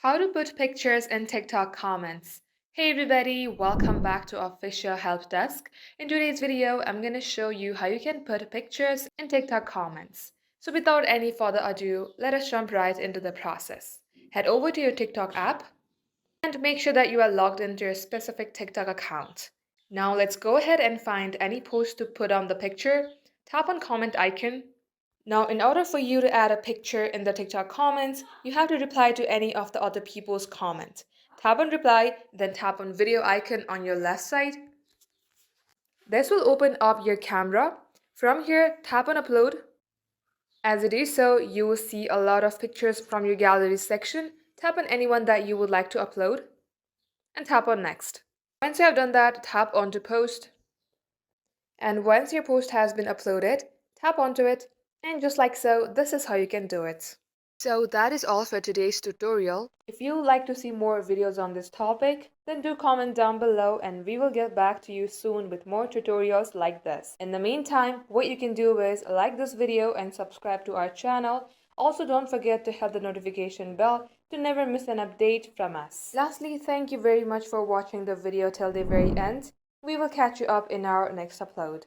How to put pictures in TikTok comments. Hey everybody, welcome back to our official help desk. In today's video, I'm going to show you how you can put pictures in TikTok comments. So without any further ado, let us jump right into the process. Head over to your TikTok app and make sure that you are logged into your specific TikTok account. Now let's go ahead and find any post to put on the picture. Tap on comment icon. Now, in order for you to add a picture in the TikTok comments, you have to reply to any of the other people's comment. Tap on reply, then tap on video icon on your left side. This will open up your camera. From here, tap on upload. As you do so, you will see a lot of pictures from your gallery section. Tap on anyone that you would like to upload and tap on next. Once you have done that, tap on to post. And once your post has been uploaded, tap onto it, and just like so, this is how you can do it. So that is all for today's tutorial. If you would like to see more videos on this topic, then do comment down below and we will get back to you soon with more tutorials like this. In the meantime, what you can do is like this video and subscribe to our channel. Also, don't forget to hit the notification bell to never miss an update from us. Lastly, thank you very much for watching the video till the very end. We will catch you up in our next upload.